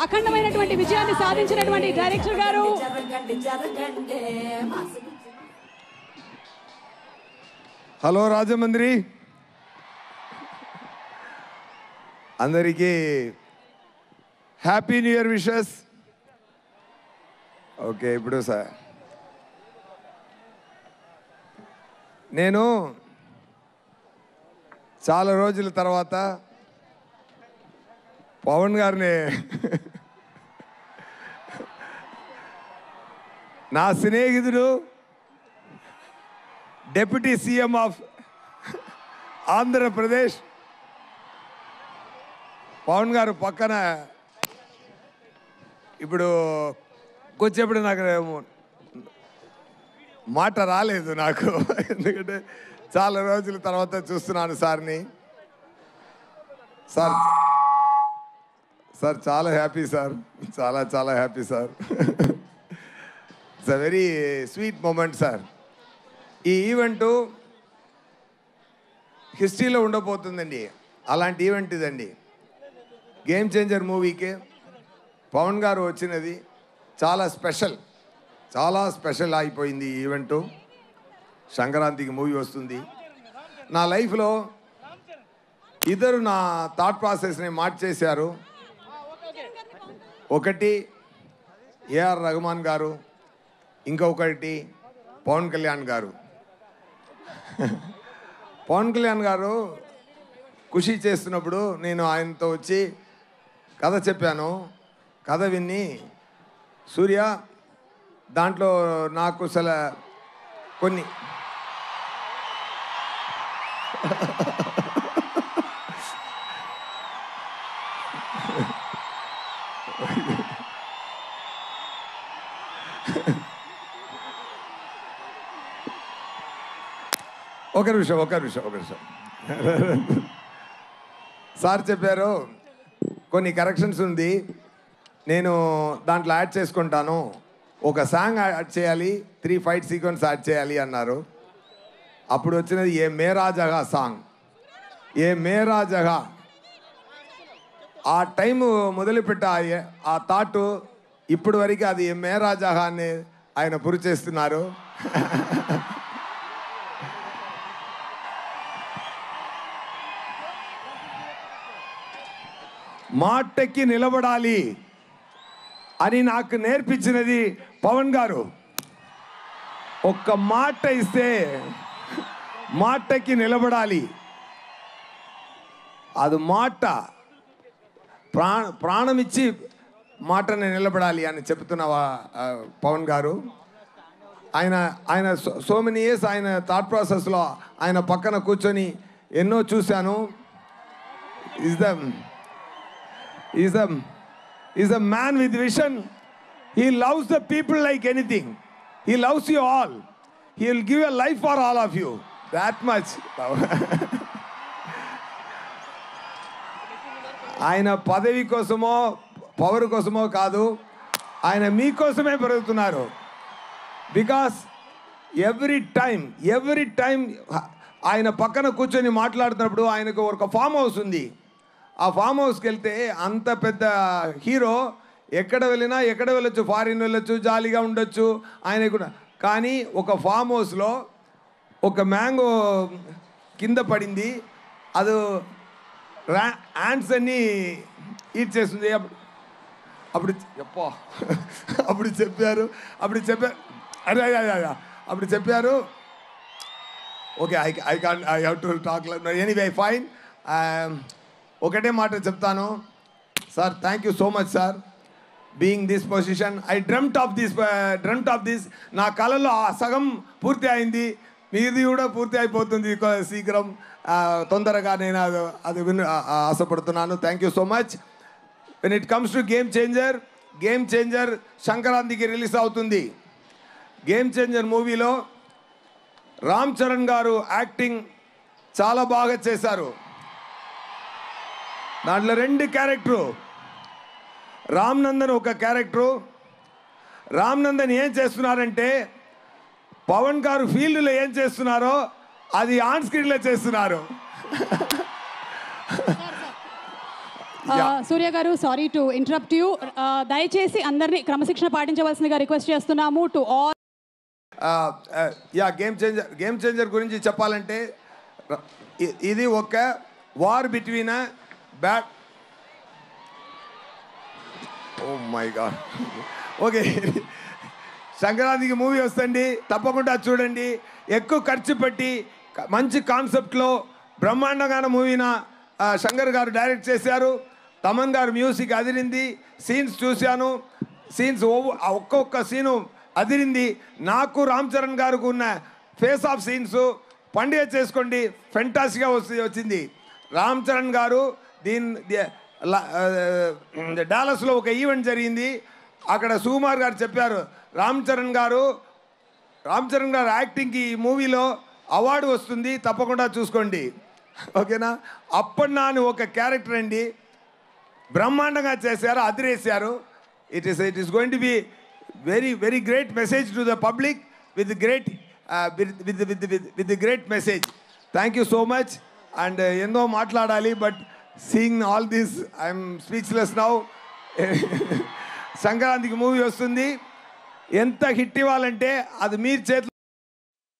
అఖండమైనటువంటి విజయాన్ని సాధించినటువంటి డైరెక్టర్ గారు హలో రాజమండ్రి అందరికీ happy new year wishes. Okay, ఇప్పుడు సార్ నేను చాలా రోజుల తర్వాత పవన్ గారిని నా స్నేహితుడు deputy CM of Andhra Pradesh Pavan garu పక్కన ఇప్పుడు కూర్చేప్పుడు నాకు మాట రాలేదు నాకు, ఎందుకంటే చాలా రోజుల తర్వాత చూస్తున్నాను సార్ని. సార్ సార్ చాలా హ్యాపీ సార్, చాలా చాలా happy sir. It's a very sweet moment sir. ఈ ఈవెంటు హిస్టరీలో ఉండబోతుందండి. అలాంటి ఈవెంట్ ఇదండి. గేమ్ చేంజర్ మూవీకి పవన్ గారు వచ్చినది చాలా స్పెషల్, చాలా స్పెషల్ అయిపోయింది ఈ ఈవెంటు. సంక్రాంతికి మూవీ వస్తుంది. నా లైఫ్లో ఇద్దరు నా థాట్ ప్రాసెస్ని మార్చేశారు. ఒకటి ఏఆర్ రెహమాన్ గారు, ఇంకొకటి పవన్ కళ్యాణ్ గారు. పవన్ కళ్యాణ్ గారు ఖుషి చేస్తున్నప్పుడు నేను ఆయనతో వచ్చి కథ చెప్పాను. కథ విని సూర్య దాంట్లో నాకు అసలు కొన్ని ఒక నిమిషం సార్ చెప్పారు కొన్ని కరెక్షన్స్ ఉంది, నేను దాంట్లో యాడ్ చేసుకుంటాను, ఒక సాంగ్ యాడ్ చేయాలి, 3 ఫైట్ సీక్వెన్స్ యాడ్ చేయాలి అన్నారు. అప్పుడు వచ్చినది ఏ మేరా జగా సాంగ్. ఏ మేరా జగా ఆ టైం మొదలుపెట్ట ఆ థాట్ ఇప్పుడు వరకు అది ఏ మేరా జగా అని ఆయన పురి చేస్తున్నారు. మాటకి నిలబడాలి అని నాకు నేర్పించినది పవన్ గారు. ఒక్క మాట ఇస్తే మాటకి నిలబడాలి. అది మాట ప్రాణమిచ్చి మాటని నిలబడాలి అని చెప్తున్న పవన్ గారు. ఆయన సో మెనీ ఇయర్స్ ఆయన థాట్ ప్రాసెస్లో ఆయన పక్కన కూర్చొని ఎన్నో చూశాను. He's a man with vision. He loves the people like anything. He loves you all. He will give a life for all of you. That much. ఆయన పదవి కోసమో పవర్ కోసమో కాదు, ఆయన మీకోసమే పెరుగుతున్నారు. బికాస్ ఎవ్రీ టైం ఆయన పక్కన కూర్చొని మాట్లాడుతున్నప్పుడు ఆయనకు ఒక ఫామ్ హౌస్ ఉంది. ఆ ఫామ్ హౌస్కి వెళ్తే అంత పెద్ద హీరో ఎక్కడ వెళ్ళొచ్చు, ఫారిన్ వెళ్ళొచ్చు, జాలీగా ఉండొచ్చు ఆయన కూడా. కానీ ఒక ఫామ్ హౌస్లో ఒక మ్యాంగో కింద పడింది, అది యాంట్స్ అన్నీ ఈట్ చేస్తుంది. అప్పుడు చెప్పారు okay, I have to talk anyway fine. ఒకటే మాట చెప్తాను sir, thank you so much sir being this position. I dreamt of this. నా కళలో ఆ సగం పూర్తి అయింది, మీది కూడా పూర్తి అయిపోతుంది శీఘ్రం, తొందరగా. నేను అది ఆశపడుతున్నాను. Thank you so much. When it comes to game changer సంక్రాంతికి రిలీజ్ అవుతుంది. గేమ్ చేంజర్ మూవీలో రామ్ చరణ్ గారు యాక్టింగ్ చాలా బాగా చేశారు. దాంట్లో 2 క్యారెక్టరు. రామ్ నందన్ ఒక క్యారెక్టరు. రామ్ నందన్ ఏం చేస్తున్నారంటే పవన్ గారు ఫీల్డ్లో ఏం చేస్తున్నారో అది ఆన్ స్క్రీన్లో చేస్తున్నారు. సూర్య గారు, సారీ టు ఇంటరప్ట్ యూ. దయచేసి అందరినీ క్రమశిక్షణ పాటించవలసిందిగా రిక్వెస్ట్ చేస్తున్నాము. టు ఆల్ గేమ్ చేంజర్ గురించి చెప్పాలంటే ఇది ఒక war between bat. Oh my god. Okay, సంక్రాంతికి మూవీ వస్తుంది, తప్పకుండా చూడండి. ఎక్కువ ఖర్చు పెట్టి మంచి కాన్సెప్ట్లో బ్రహ్మాండంగా మూవీన శంకర్ గారు డైరెక్ట్ చేశారు. తమన్ గారు మ్యూజిక్ అదిరింది. సీన్స్ చూశాను, సీన్స్ ఒక్కొక్క సీను అదిరింది. నాకు రామ్ చరణ్ గారికి ఉన్న ఫేస్ ఆఫ్ సీన్స్ పండుగ చేసుకోండి, ఫెంటాస్టిక్గా వచ్చింది. రామ్ చరణ్ గారు డాలస్లో ఒక ఈవెంట్ జరిగింది. అక్కడ సుకుమార్ గారు చెప్పారు, రామ్ చరణ్ గారు యాక్టింగ్కి ఈ మూవీలో అవార్డు వస్తుంది, తప్పకుండా చూసుకోండి. ఓకేనా? అప్పటి నాని ఒక క్యారెక్టర్ అండి, బ్రహ్మాండంగా చేశారు, అదిరేశారు. It is going to be very very great message to the public with great message. Thank you so much. And ఎన్నో మాట్లాడాలి, but seeing all this I'm speechless now. సంక్రాంతికి మూవీ వస్తుంది, ఎంత హిట్ ఇవ్వాలంటే అది మీరు చేతిలో